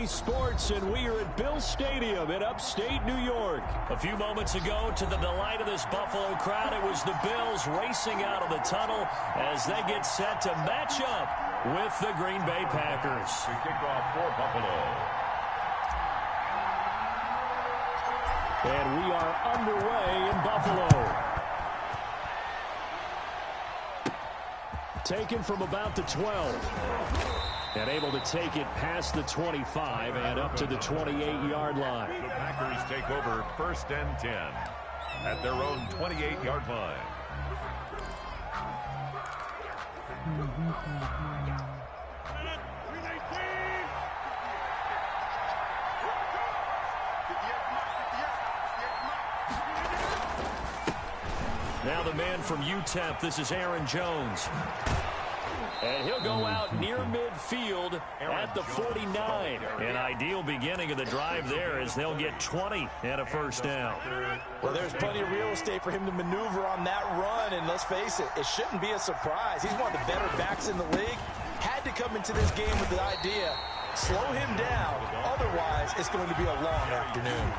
Sports, and we are at Bill Stadium in upstate New York. A few moments ago, to the delight of this Buffalo crowd, it was the Bills racing out of the tunnel as they get set to match up with the Green Bay Packers. Kickoff for Buffalo. And we are underway in Buffalo. Taken from about the 12. And able to take it past the 25 and up to the 28-yard line. The Packers take over 1st and 10 at their own 28-yard line. Now the man from UTEP, this is Aaron Jones. And he'll go out near midfield at the 49. An ideal beginning of the drive there as they'll get 20 and a first down. Well, there's plenty of real estate for him to maneuver on that run, and let's face it, it shouldn't be a surprise. He's one of the better backs in the league. Had to come into this game with the idea, slow him down, otherwise it's going to be a long afternoon.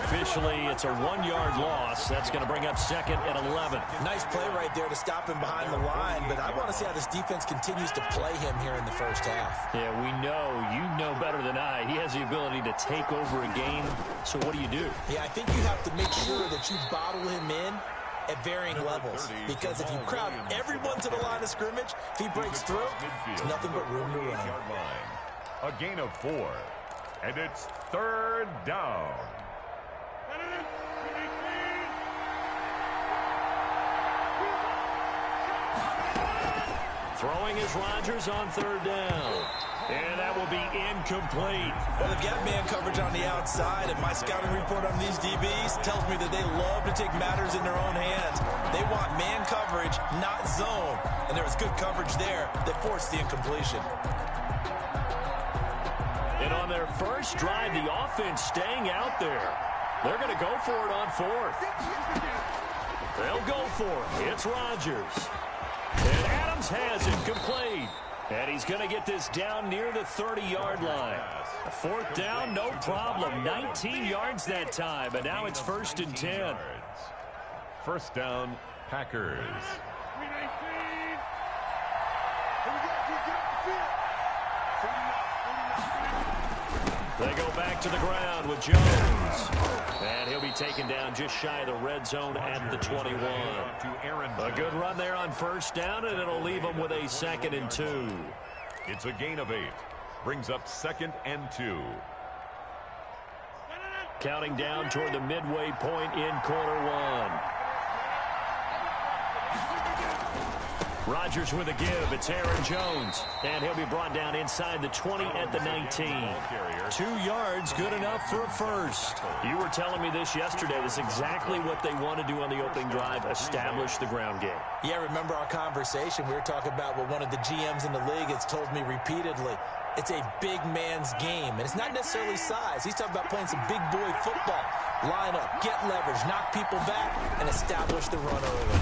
Officially, it's a 1-yard loss. That's going to bring up 2nd and 11. Nice play right there to stop him behind the line, but I want to see how this defense continues to play him here in the first half. Yeah, we know, you know better than I, he has the ability to take over a game, so what do you do? Yeah, I think you have to make sure that you bottle him in at varying levels, because if you crowd everyone to the line of scrimmage, if he breaks through, there's nothing but room to run. A gain of 4, and it's 3rd down. Throwing is Rodgers on 3rd down. And that will be incomplete. Well, they've got man coverage on the outside, and my scouting report on these DBs tells me that they love to take matters in their own hands. They want man coverage, not zone. And there was good coverage there that forced the incompletion. And on their first drive, the offense staying out there. They're going to go for it on 4th. They'll go for it. It's Rodgers. And Adams has it complete. And he's going to get this down near the 30-yard line. 4th down, no problem. 19 yards that time, and now it's 1st and 10. First down, Packers. They go back to the ground with Jones. And he'll be taken down just shy of the red zone at the 21. A good run there on 1st down, and it'll leave them with a 2nd and 2. It's a gain of 8. Brings up 2nd and 2. Counting down toward the midway point in quarter 1. Rodgers with a give. It's Aaron Jones. And he'll be brought down inside the 20 at the 19. 2 yards, good enough for a first. You were telling me this yesterday. This is exactly what they want to do on the opening drive, establish the ground game. Yeah, remember our conversation? We were talking about what one of the GMs in the league has told me repeatedly. It's a big man's game, and it's not necessarily size. He's talking about playing some big boy football. Line up, get leverage, knock people back, and establish the run early.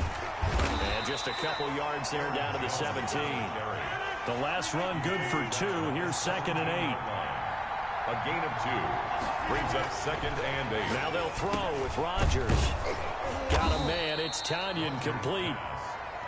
And just a couple yards there down to the 17. The last run good for 2. Here's 2nd and 8. A gain of 2. Brings up 2nd and 8. Now they'll throw with Rodgers. Got a man. It's Tanyan complete.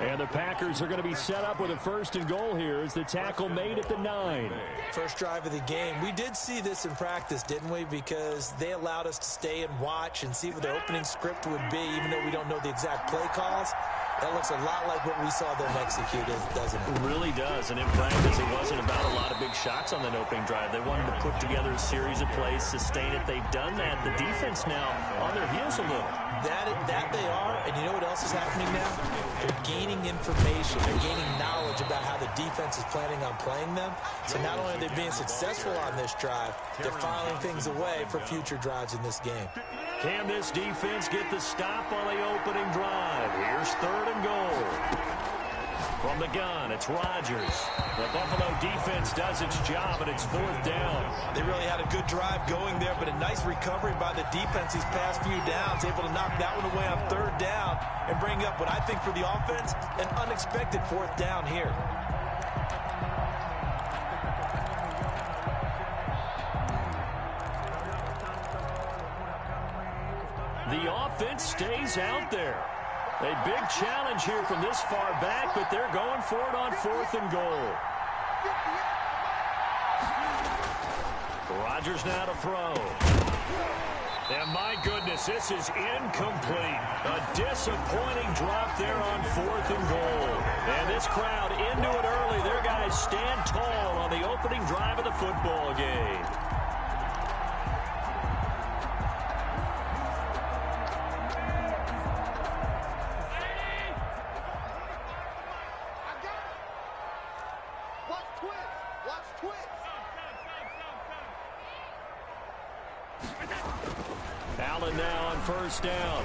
And the Packers are going to be set up with a 1st and goal here as the tackle made at the 9. First drive of the game. We did see this in practice, didn't we? Because they allowed us to stay and watch and see what their opening script would be, even though we don't know the exact play calls. That looks a lot like what we saw them execute, doesn't it? It really does. And in practice, it wasn't about a lot of big shots on that opening drive. They wanted to put together a series of plays, sustain it. They've done that. The defense now on their heels a little. That they are, and you know what else is happening now? They're gaining information. They're gaining knowledge about how the defense is planning on playing them. So not only are they being successful on this drive, they're filing things away for future drives in this game. Can this defense get the stop on the opening drive? Here's 3rd and goal. From the gun, it's Rodgers. The Buffalo defense does its job, and it's 4th down. They really had a good drive going there, but a nice recovery by the defense these past few downs, able to knock that one away on 3rd down and bring up what I think for the offense, an unexpected 4th down here. The offense stays out there. A big challenge here from this far back, but they're going for it on 4th and goal. Rodgers now to throw. And my goodness, this is incomplete. A disappointing drop there on 4th and goal. And this crowd into it early. Their guys stand tall on the opening drive of the football game. Allen now on 1st down.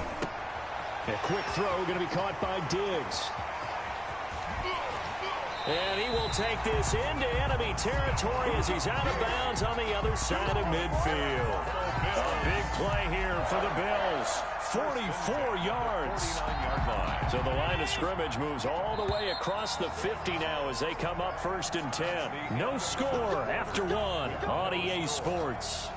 A quick throw going to be caught by Diggs. And he will take this into enemy territory as he's out of bounds on the other side of midfield. A big play here for the Bills. 44 yards. So the line of scrimmage moves all the way across the 50 now as they come up 1st and 10. No score after 1 on EA Sports.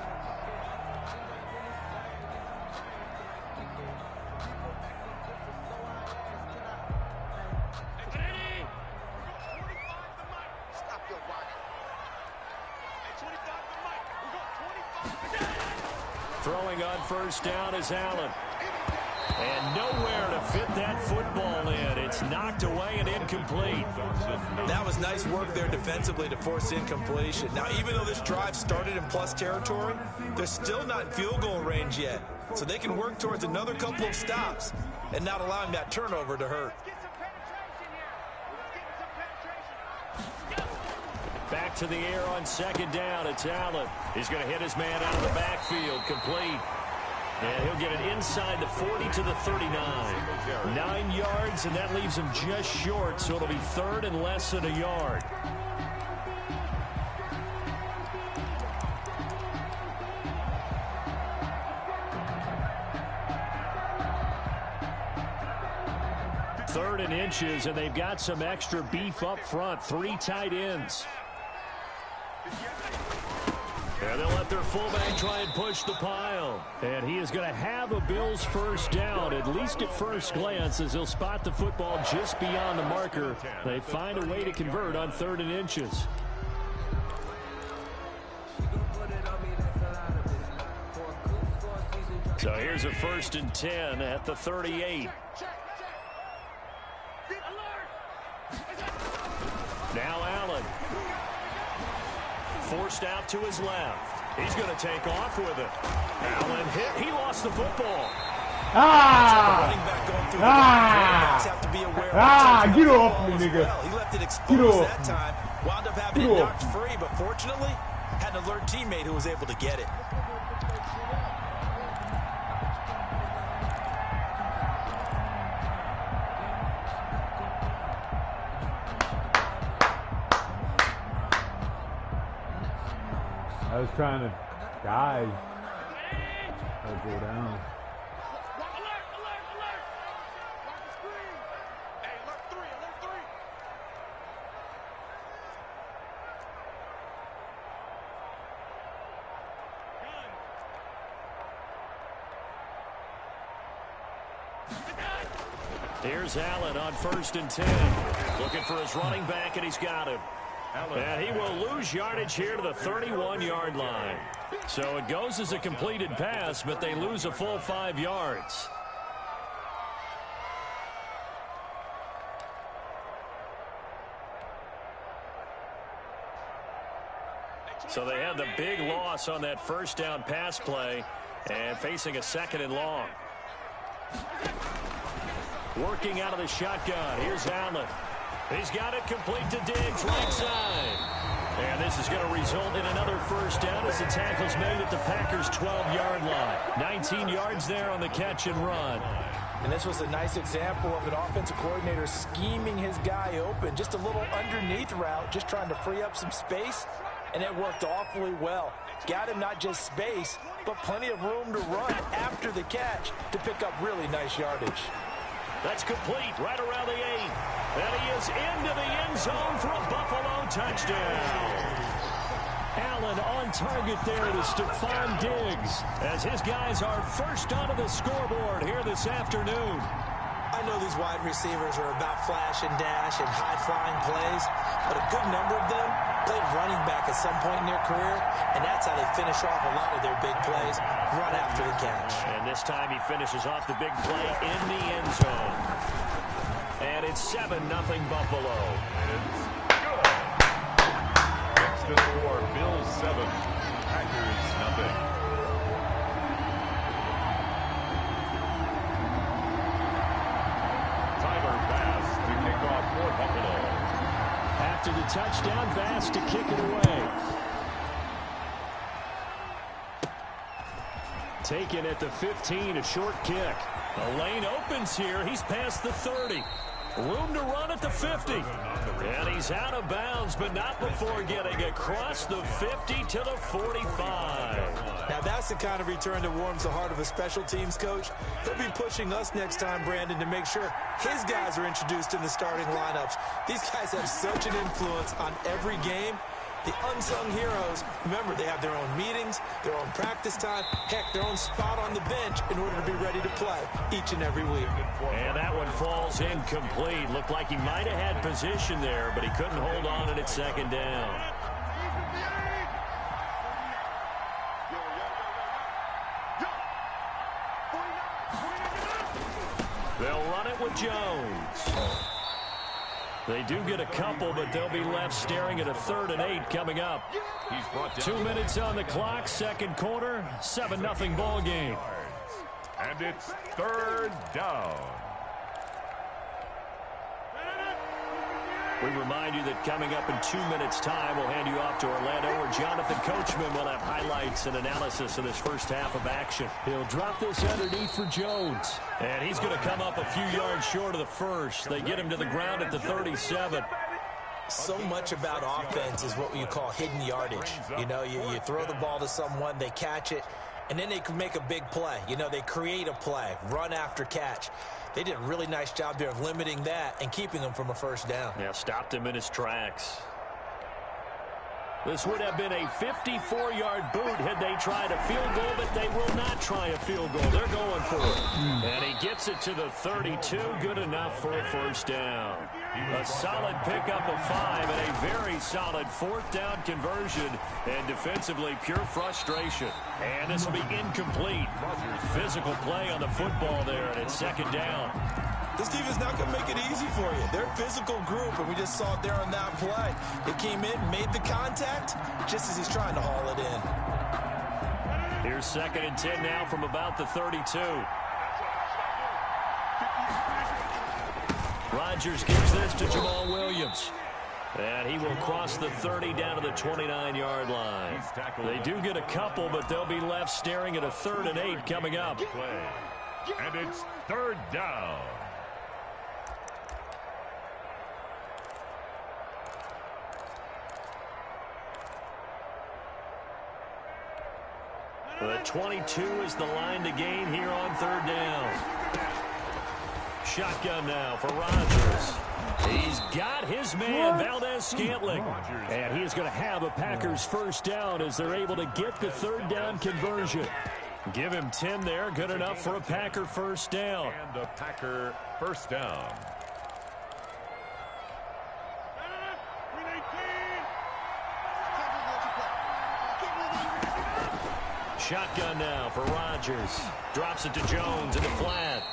Throwing on 1st down is Allen. And nowhere to fit that football in. It's knocked away and incomplete. That was nice work there defensively to force incompletion. Now, even though this drive started in plus territory, they're still not in field goal range yet. So they can work towards another couple of stops and not allowing that turnover to hurt. Back to the air on 2nd down. It's Allen. He's going to hit his man out of the backfield. Complete. And he'll get it inside the 40 to the 39. 9 yards, and that leaves him just short, so it'll be 3rd and less than a yard. Third and inches, and they've got some extra beef up front. 3 tight ends. And they'll let their fullback try and push the pile. And he is going to have a Bills 1st down, at least at first glance, as he'll spot the football just beyond the marker. They find a way to convert on 3rd and inches. So here's a 1st and 10 at the 38. Now Allen. Forced out to his left. He's going to take off with it. Allen hit. He lost the football. Get off me, nigga. He left it exposed that time. Wound up having it knocked free, but fortunately, had an alert teammate who was able to get it. I was trying to dive. I'll go down. Here's Allen on 1st and 10. Looking for his running back, and he's got him. And he will lose yardage here to the 31-yard line. So it goes as a completed pass, but they lose a full 5 yards. So they had the big loss on that 1st down pass play and facing a 2nd and long. Working out of the shotgun. Here's Allen. He's got it complete to Diggs, right side. And this is going to result in another 1st down as the tackle's made at the Packers' 12-yard line. 19 yards there on the catch and run. And this was a nice example of an offensive coordinator scheming his guy open. Just a little underneath route, just trying to free up some space, and it worked awfully well. Got him not just space, but plenty of room to run after the catch to pick up really nice yardage. That's complete right around the 8. And he is into the end zone for a Buffalo touchdown. Allen on target there to Stephon Diggs as his guys are first onto the scoreboard here this afternoon. I know these wide receivers are about flash and dash and high-flying plays, but a good number of them played running back at some point in their career, and that's how they finish off a lot of their big plays, run after the catch. And this time he finishes off the big play in the end zone. And it's 7-0 Buffalo. It's good. Next to score, Bills 7, Packers nothing. For Buffalo. After the touchdown, Bass to kick it away. Taken at the 15, a short kick. The lane opens here. He's past the 30. Room to run at the 50. And he's out of bounds, but not before getting across the 50 to the 45. Now that's the kind of return that warms the heart of a special teams coach. He'll be pushing us next time, Brandon, to make sure his guys are introduced in the starting lineups. These guys have such an influence on every game. The unsung heroes, remember, they have their own meetings, their own practice time, heck, their own spot on the bench in order to be ready to play each and every week. And that one falls incomplete. Looked like he might have had position there, but he couldn't hold on and it's second down. They'll run it with Jones. They do get a couple, but they'll be left staring at a 3rd and 8 coming up. 2 minutes on the clock, second quarter, 7-0 ball game. And it's 3rd down. We remind you that coming up in 2 minutes' time, we'll hand you off to Orlando, where Jonathan Coachman will have highlights and analysis of this first half of action. He'll drop this underneath for Jones. And he's going to come up a few yards short of the first. They get him to the ground at the 37. So much about offense is what you call hidden yardage. You know, you throw the ball to someone, they catch it, and then they can make a big play. You know, they create a play, run after catch. They did a really nice job there of limiting that and keeping him from a first down. Yeah, stopped him in his tracks. This would have been a 54-yard boot had they tried a field goal, but they will not try a field goal. They're going for it. And he gets it to the 32. Good enough for a first down. A solid pickup of 5 and a very solid 4th down conversion. And defensively, pure frustration. And this will be incomplete. Physical play on the football there, and it's second down. This team is not going to make it easy for you. They're a physical group, and we just saw it there on that play. It came in, made the contact, just as he's trying to haul it in. Here's 2nd and 10 now from about the 32. Rodgers gives this to Jamal Williams. And he will cross the 30 down to the 29-yard line. They do get a couple, but they'll be left staring at a 3rd and 8 coming up. And it's 3rd down. The 22 is the line to gain here on 3rd down. Shotgun now for Rodgers. He's got his man, Valdez-Scantling. And he is going to have a Packers first down as they're able to get the 3rd down conversion. Give him 10 there, good enough for a Packer first down. And a Packer first down. Shotgun now for Rodgers. Drops it to Jones in the flat.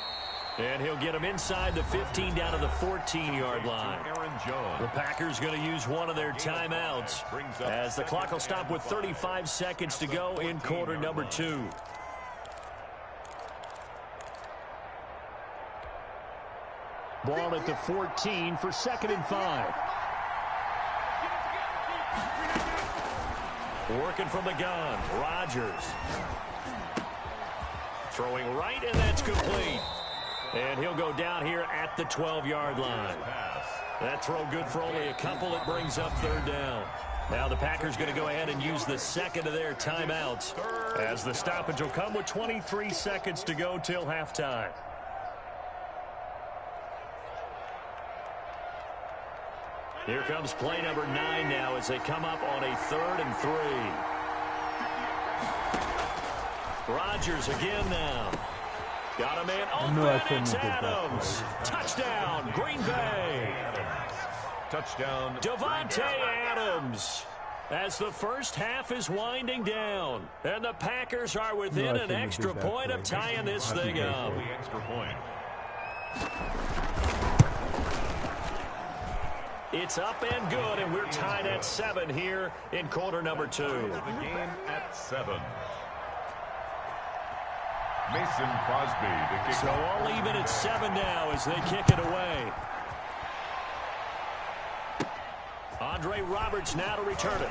And he'll get him inside the 15 down to the 14-yard line. The Packers going to use one of their timeouts as the clock will stop with 35 seconds to go in quarter number 2. Ball at the 14 for 2nd and 5. Working from the gun, Rodgers. Throwing right, and that's complete. And he'll go down here at the 12-yard line. That throw good for only a couple. It brings up 3rd down. Now the Packers going to go ahead and use the 2nd of their timeouts as the stoppage will come with 23 seconds to go till halftime. Here comes play number 9 now as they come up on a 3rd and 3. Rodgers again now. Got a man open. It's Adams. Touchdown, Green Bay. Touchdown. Devontae Adams. As the first half is winding down. And the Packers are within an extra point of tying this thing up. Extra point. It's up and good, and we're tied at 7 here in quarter number 2. The game at 7. Mason Crosby to kick. So all even at 7 now as they kick it away. Andre Roberts now to return it.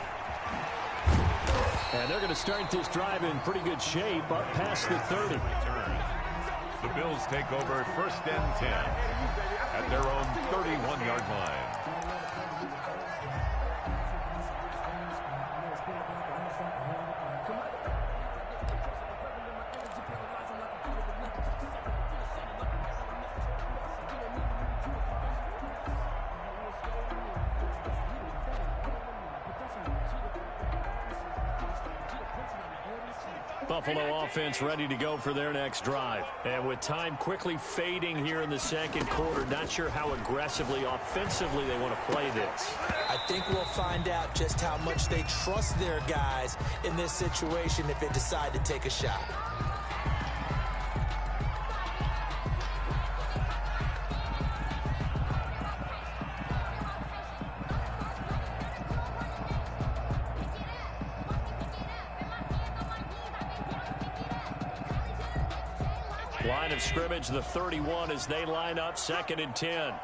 And they're going to start this drive in pretty good shape up past the 30. The Bills take over 1st and 10 at their own 31-yard line. Buffalo offense ready to go for their next drive. And with time quickly fading here in the second quarter, not sure how aggressively, offensively they want to play this. I think we'll find out just how much they trust their guys in this situation if they decide to take a shot. Line of scrimmage, the 31 as they line up 2nd and 10.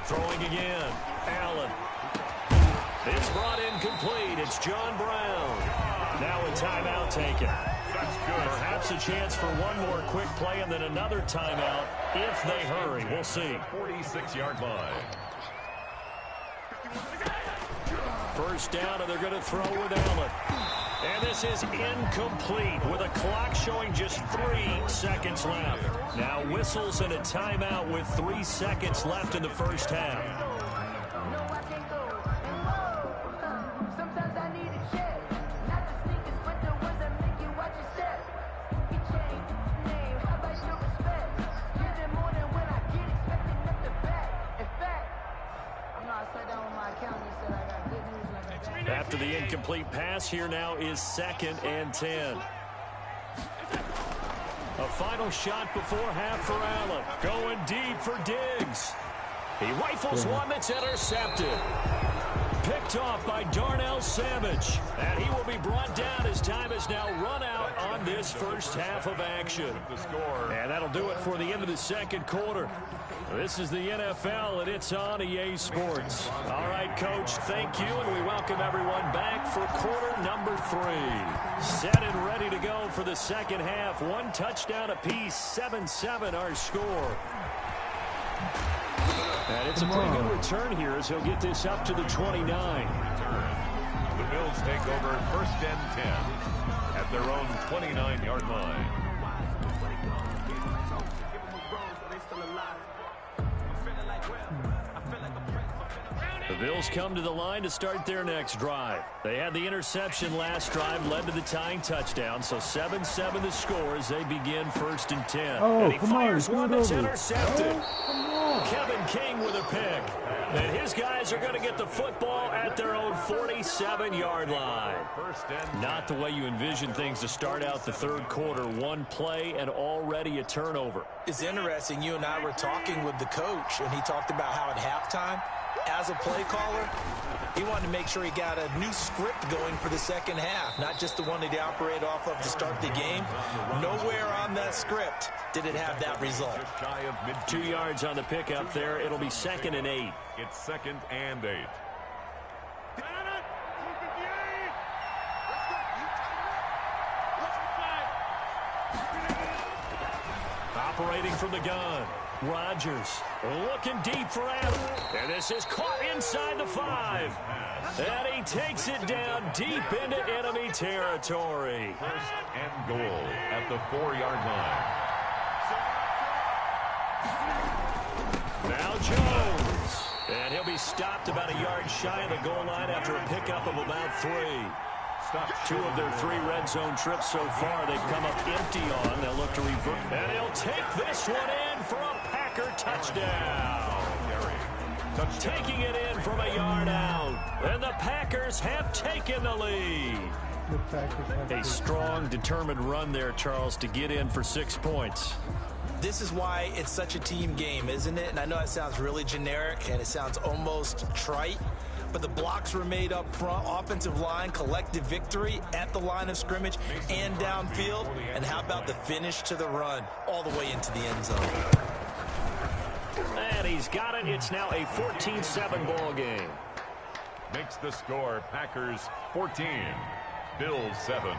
Throwing again. Allen. It's brought in complete. It's John Brown. Now a timeout taken. That's good. Perhaps a chance for one more quick play and then another timeout if they hurry. We'll see. 46-yard line. First down, and they're going to throw with Allen. And this is incomplete with a clock showing just 3 seconds left. Now whistles and a timeout with 3 seconds left in the first half. After the incomplete pass, here now is 2nd and 10. A final shot before half for Allen. Going deep for Diggs. He rifles one that's intercepted. Picked off by Darnell Savage. And he will be brought down as time has now run out on this first half of action. And that'll do it for the end of the second quarter. This is the NFL, and it's on EA Sports. All right, Coach, thank you, and we welcome everyone back for quarter number 3. Set and ready to go for the second half. 1 touchdown apiece, 7-7 our score. And it's a pretty good return here as he'll get this up to the 29. The Bills take over 1st and 10 at their own 29-yard line. The Bills come to the line to start their next drive. They had the interception last drive, led to the tying touchdown, so 7-7 the score as they begin 1st and 10. And he fires one that's intercepted. Kevin King with a pick. And his guys are going to get the football at their own 47-yard line. Not the way you envision things to start out the third quarter. 1 play and already a turnover. It's interesting. You and I were talking with the coach, and he talked about how at halftime, as a play caller, he wanted to make sure he got a new script going for the second half, not just the one that he operated off of to start the game. Nowhere on that script did it have that result. 2 yards on the pickup there. It'll be 2nd and 8. It's 2nd and 8. Operating from the gun. Rodgers looking deep for Allen. And this is caught inside the 5. And he takes it down deep into enemy territory. 1st and goal at the 4-yard line. Now Jones. And he'll be stopped about a yard shy of the goal line after a pickup of about 3. 2 of their 3 red zone trips so far they've come up empty on. They'll look to revert. And he'll take this one in for a Packer touchdown. Taking it in from a yard out. And the Packers have taken the lead. A strong, determined run there, Charles, to get in for 6 points. This is why it's such a team game, isn't it? And I know it sounds really generic and it sounds almost trite, but the blocks were made up front, offensive line, collective victory at the line of scrimmage and downfield. And how about the finish to the run all the way into the end zone? And he's got it. It's now a 14-7 ball game. Makes the score Packers 14, Bills 7.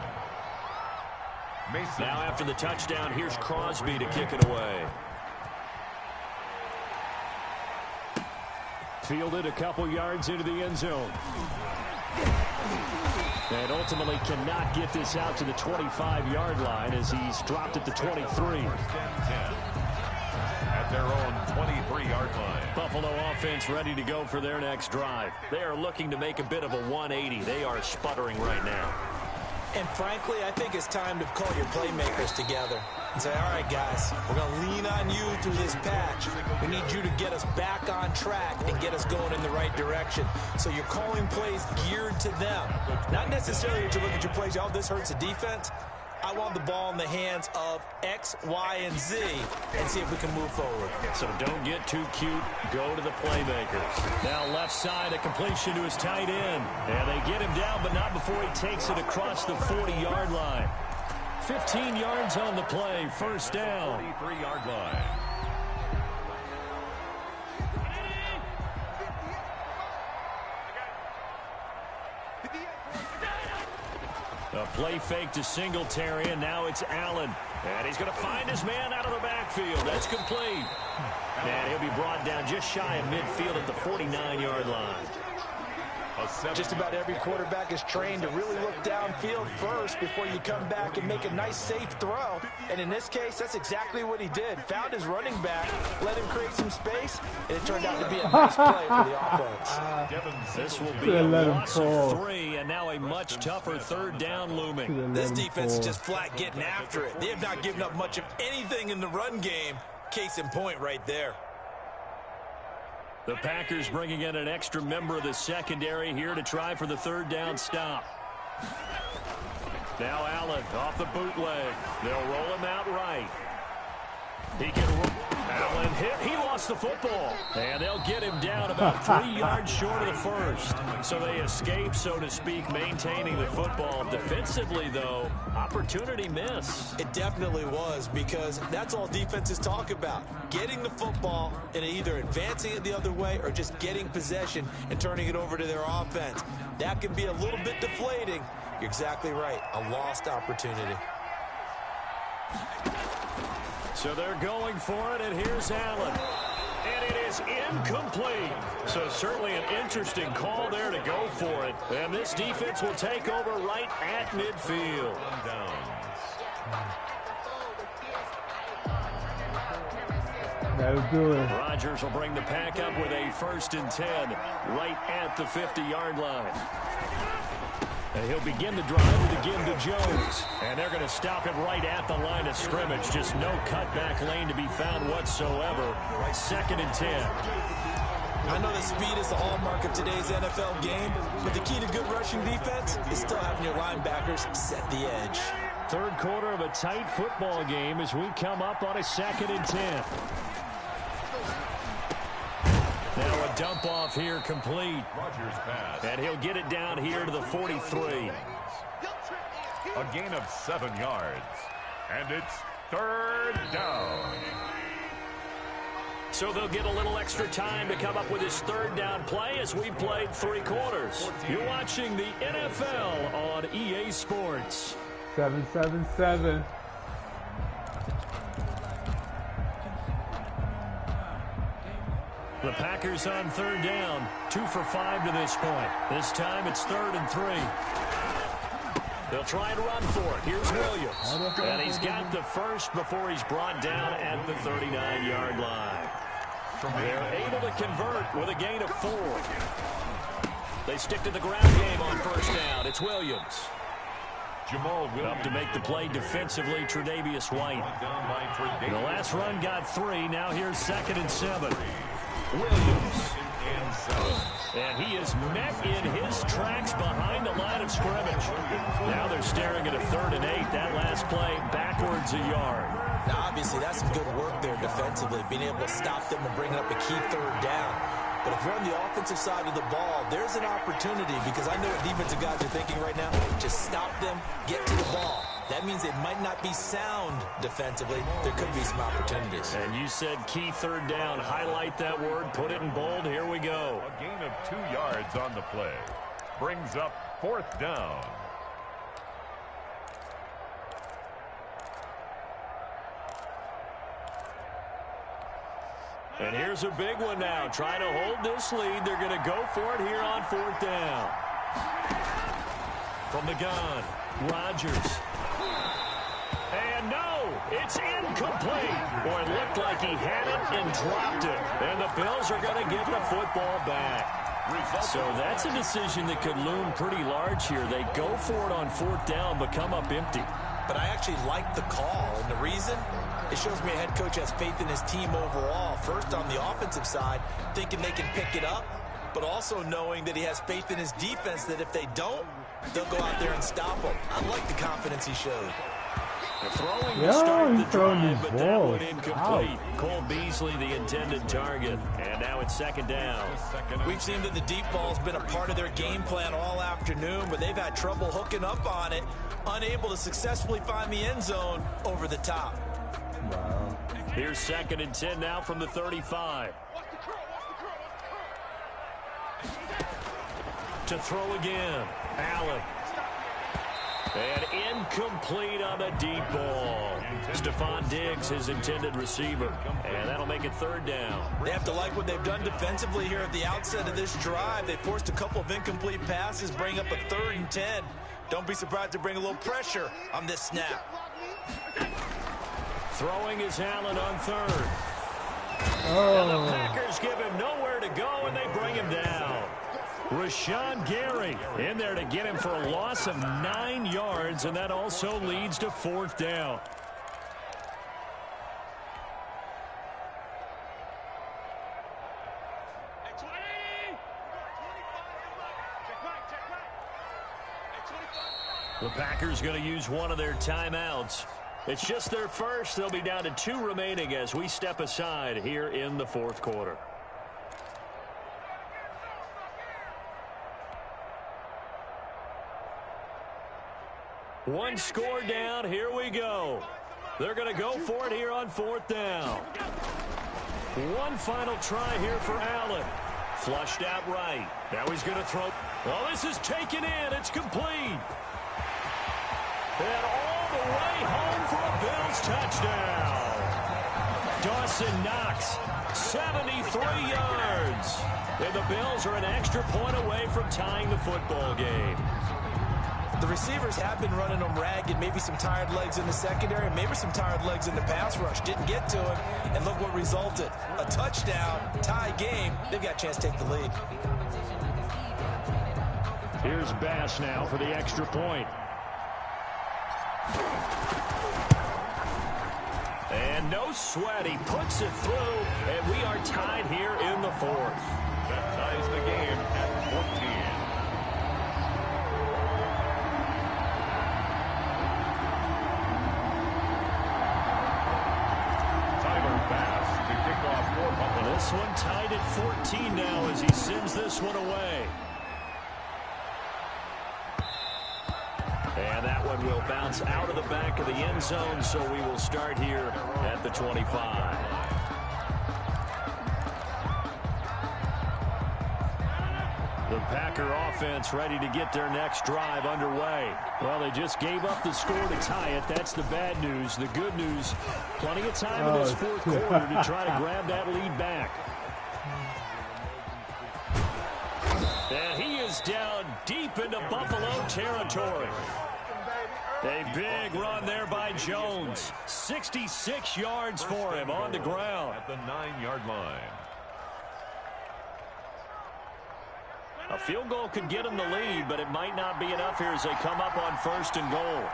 Mason. Now after the touchdown, here's Crosby to kick it away. Fielded a couple yards into the end zone. And ultimately cannot get this out to the 25-yard line as he's dropped at the 23. At their own 23-yard line. Buffalo offense ready to go for their next drive. They are looking to make a bit of a 180. They are sputtering right now. And frankly, I think it's time to call your playmakers together and say, all right, guys, we're going to lean on you through this patch. We need you to get us back on track and get us going in the right direction. So you're calling plays geared to them. Not necessarily that you look at your plays, oh, this hurts the defense. I want the ball in the hands of X, Y, and Z and see if we can move forward. So don't get too cute. Go to the playmakers. Now left side, a completion to his tight end. And they get him down, but not before he takes it across the 40-yard line. 15 yards on the play, first down. 43-yard line. A play fake to Singletary, and now it's Allen. And he's going to find his man out of the backfield. That's complete. And he'll be brought down just shy of midfield at the 49-yard line. Just about every quarterback is trained to really look downfield first before you come back and make a nice, safe throw. And in this case, that's exactly what he did. Found his running back, let him create some space, and it turned out to be a nice play for the offense. This will be a loss of 3, and now a much tougher third down looming. This defense is just flat getting after it. They have not given up much of anything in the run game. Case in point right there. The Packers bringing in an extra member of the secondary here to try for the third down stop. Now Allen off the bootleg. They'll roll him out right. He can roll. Allen hit. He lost the football. And they'll get him down about 3 yards short of the first. So they escape, so to speak, maintaining the football. Defensively, though, opportunity miss. It definitely was, because that's all defenses talk about. Getting the football and either advancing it the other way or just getting possession and turning it over to their offense. That can be a little bit deflating. You're exactly right. A lost opportunity. So they're going for it, and here's Allen. And it is incomplete. So certainly an interesting call there to go for it. And this defense will take over right at midfield. That'll do it. Rodgers will bring the pack up with a 1st and 10 right at the 50-yard line. And he'll begin the drive with a give to Jones. And they're going to stop him right at the line of scrimmage. Just no cutback lane to be found whatsoever. 2nd and 10. I know that speed is the hallmark of today's NFL game, but the key to good rushing defense is still having your linebackers set the edge. Third quarter of a tight football game as we come up on a 2nd and 10. Now a dump off here complete. Rodgers pass. And he'll get it down here to the 43. A gain of 7 yards. And it's 3rd down. So they'll get a little extra time to come up with his 3rd down play as we've played 3 quarters. You're watching the NFL on EA Sports. 7-7-7. The Packers on 3rd down. 2 for 5 to this point. This time it's 3rd and 3. They'll try and run for it. Here's Williams. And he's got the first before he's brought down at the 39-yard line. They're able to convert with a gain of 4. They stick to the ground game on first down. It's Williams. Up to make the play defensively, Tre'Davious White. The last run got 3. Now here's 2nd and 7. Williams. And he is met in his tracks behind the line of scrimmage. Now they're staring at a 3rd and 8. That last play backwards a yard. Now, obviously, that's some good work there defensively, being able to stop them and bring up a key 3rd down. But if you're on the offensive side of the ball, there's an opportunity, because I know what defensive guys are thinking right now. Just stop them, get to the ball. That means they might not be sound defensively. There could be some opportunities. And you said key 3rd down. Highlight that word. Put it in bold. Here we go. A gain of 2 yards on the play. Brings up 4th down. And here's a big one now. Trying to hold this lead. They're going to go for it here on 4th down. From the gun, Rodgers. And no, it's incomplete. Boy, it looked like he had it and dropped it. And the Bills are going to get the football back. So that's a decision that could loom pretty large here. They go for it on 4th down, but come up empty. But I actually like the call, and the reason? It shows me a head coach has faith in his team overall. First, on the offensive side, thinking they can pick it up, but also knowing that he has faith in his defense that if they don't, they'll go out there and stop them. I like the confidence he showed. Throwing to start the drive, but that balls. one incomplete. Cole Beasley, the intended target. And now it's 2nd down. We've seen that the deep ball's been a part of their game plan all afternoon, but they've had trouble hooking up on it, unable to successfully find the end zone over the top. Wow. Here's 2nd and 10 now from the 35. To throw again, Allen. And incomplete on the deep ball. Stephon Diggs, his intended receiver. And that'll make it 3rd down. They have to like what they've done defensively here at the outset of this drive. They forced a couple of incomplete passes, bring up a 3rd and 10. Don't be surprised to bring a little pressure on this snap. Throwing is Allen on 3rd. Oh. And the Packers give him nowhere to go, and they bring him down. Rashawn Gary in there to get him for a loss of 9 yards, and that also leads to 4th down. The Packers going to use one of their timeouts. It's just their first. They'll be down to 2 remaining as we step aside here in the 4th quarter. One score down. Here we go. They're going to go for it here on 4th down. One final try here for Allen. Flushed out right. Now he's going to throw. Well, this is taken in. It's complete. And all the way home for a Bills touchdown. Dawson Knox, 73 yards. And the Bills are an extra point away from tying the football game. The receivers have been running them ragged. Maybe some tired legs in the secondary, maybe some tired legs in the pass rush. Didn't get to him, and look what resulted. A touchdown, tie game. They've got a chance to take the lead. Here's Bass now for the extra point. And no sweat. He puts it through, and we are tied here in the 4th. That ties the game at 14. This one tied at 14 now as he sends this one away. And that one will bounce out of the back of the end zone, so we will start here at the 25. The Packer offense ready to get their next drive underway. Well, they just gave up the score to tie it. That's the bad news. The good news, plenty of time in this 4th quarter to try to grab that lead back. And he is down deep into Buffalo territory. A big run there by Jones. 66 yards for him on the ground. At the 9-yard line. A field goal could get them the lead, but it might not be enough here as they come up on 1st and goal.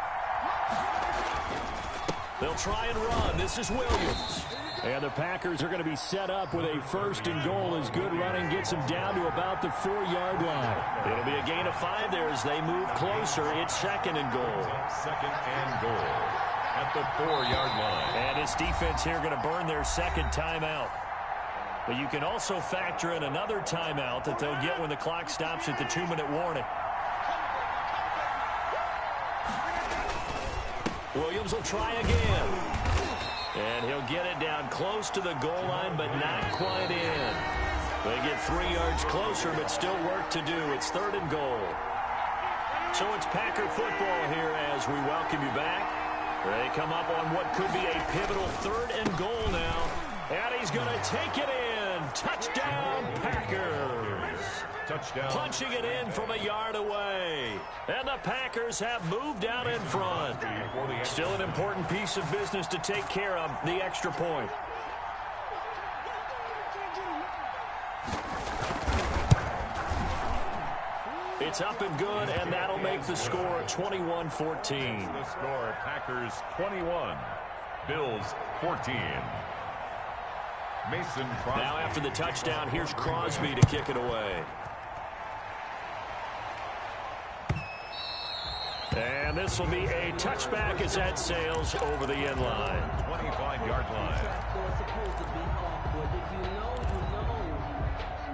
They'll try and run. This is Williams. And the Packers are going to be set up with a 1st and goal as good running gets them down to about the 4-yard line. It'll be a gain of 5 there as they move closer. It's 2nd and goal. 2nd and goal at the 4-yard line. And this defense here going to burn their 2nd timeout. But you can also factor in another timeout that they'll get when the clock stops at the 2-minute warning. Williams will try again. And he'll get it down close to the goal line, but not quite in. They get 3 yards closer, but still work to do. It's 3rd and goal. So it's Packer football here as we welcome you back. They come up on what could be a pivotal 3rd and goal now. And he's going to take it in. Touchdown, Packers. Touchdown. Punching it in from a yard away. And the Packers have moved out in front. Still an important piece of business to take care of, the extra point. It's up and good, and that'll make the score 21-14. The score, Packers 21, Bills 14. Mason Crosby. Now after the touchdown, here's Crosby to kick it away. And this will be a touchback as that sails over the end line. 25-yard line.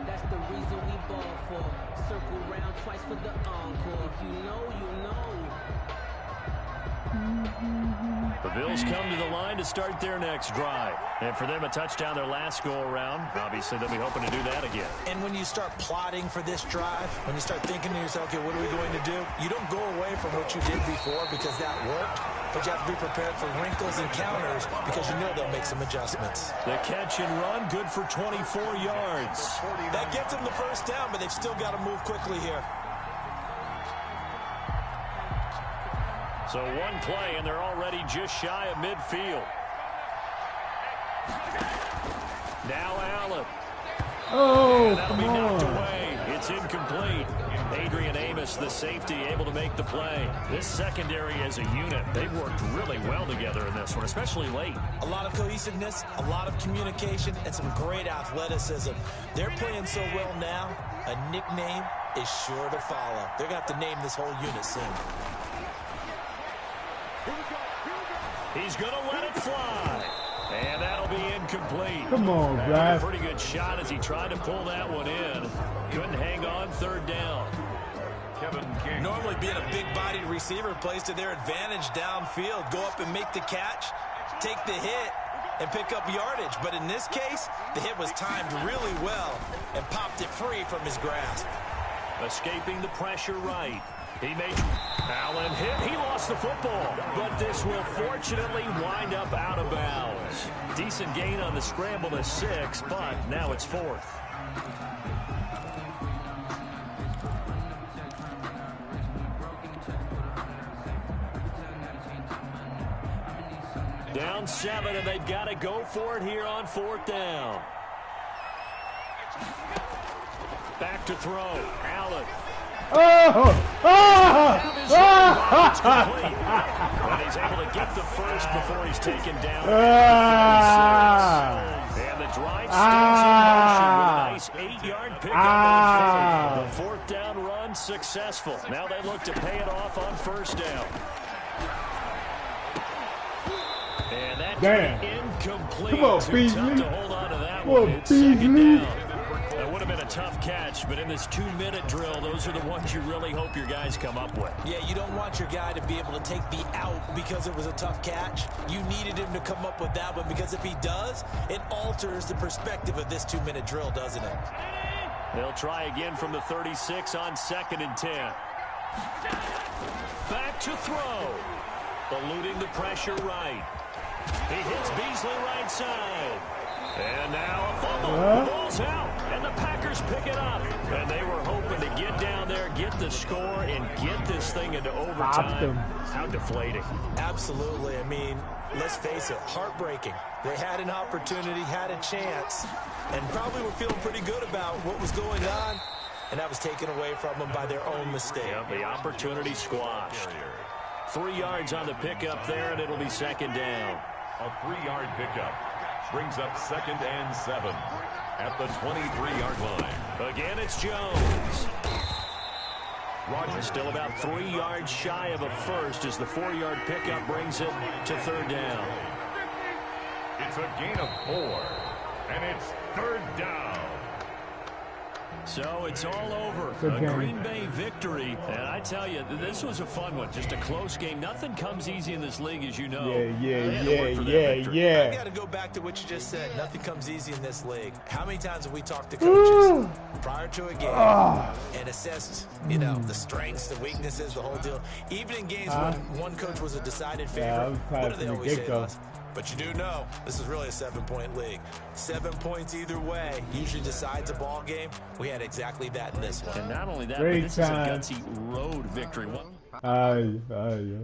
That's the reason we ball for. Circle round twice for the encore. If you know, you know. The Bills come to the line to start their next drive. And for them, a touchdown their last go-around. Obviously, they'll be hoping to do that again. And when you start plotting for this drive, when you start thinking to yourself, okay, what are we going to do? You don't go away from what you did before because that worked, but you have to be prepared for wrinkles and counters because you know they'll make some adjustments. The catch and run, good for 24 yards. That gets them the 1st down, but they've still got to move quickly here. So one play, and they're already just shy of midfield. Now Allen. Oh, that'll come be knocked on. away. It's incomplete. Adrian Amos, the safety, able to make the play. This secondary as a unit, they've worked really well together in this one, especially late. A lot of cohesiveness, a lot of communication, and some great athleticism. They're playing so well now, a nickname is sure to follow. They're going to have to name this whole unit soon. He's going to let it fly. And that'll be incomplete. Come on, guys. Pretty good shot as he tried to pull that one in. Couldn't hang on 3rd down. Kevin King. Normally being a big-bodied receiver plays to their advantage downfield. Go up and make the catch, take the hit, and pick up yardage. But in this case, the hit was timed really well and popped it free from his grasp. Escaping the pressure right. He made Allen hit. He lost the football, but this will fortunately wind up out of bounds. Decent gain on the scramble to 6, but now it's 4th. Down 7, and they've got to go for it here on 4th down. Back to throw. Allen. And he's able to get the first before he's taken down. And the drive stays in motion with a nice 8-yard pickup. The 4th down run successful. Now they look to pay it off on 1st down. And that incomplete. Come on, Too Beasley. tough to hold on to that Come one. on, It's 2nd Beasley. down. That would have been a tough catch, but in this 2-minute drill, those are the ones you really hope your guys come up with. Yeah, you don't want your guy to be able to take the out because it was a tough catch. You needed him to come up with that one because if he does, it alters the perspective of this 2-minute drill, doesn't it? They'll try again from the 36 on 2nd and 10. Back to throw. Eluding the pressure right. He hits Beasley right side. And now a fumble. The ball's out, and the Packers pick it up. And they were hoping to get down there, get the score, and get this thing into overtime. How deflating. Absolutely. I mean, let's face it, heartbreaking. They had an opportunity, had a chance, and probably were feeling pretty good about what was going on. and that was taken away from them by their own mistake. Yep, the opportunity squashed. 3 yards on the pickup there, and it'll be second down. A 3-yard pickup brings up 2nd and 7 at the 23-yard line. Again, it's Jones. Rogers Still about 3 yards shy of a first as the 4-yard pickup brings it to third down. It's a gain of 4, and it's third down. So it's all over. A Green Bay victory. And I tell you, this was a fun one. Just a close game. Nothing comes easy in this league, as you know. Yeah. I got to go back to what you just said. Nothing comes easy in this league. How many times have we talked to coaches prior to a game and assessed, you know, the strengths, the weaknesses, the whole deal? Even in games when one coach was a decided favorite, what do they always say to us? But you do know, this is really a 7-point league. 7 points either way usually decides a ball game. We had exactly that in this one. And not only that, Great but this time. is a gutsy road victory. Yeah.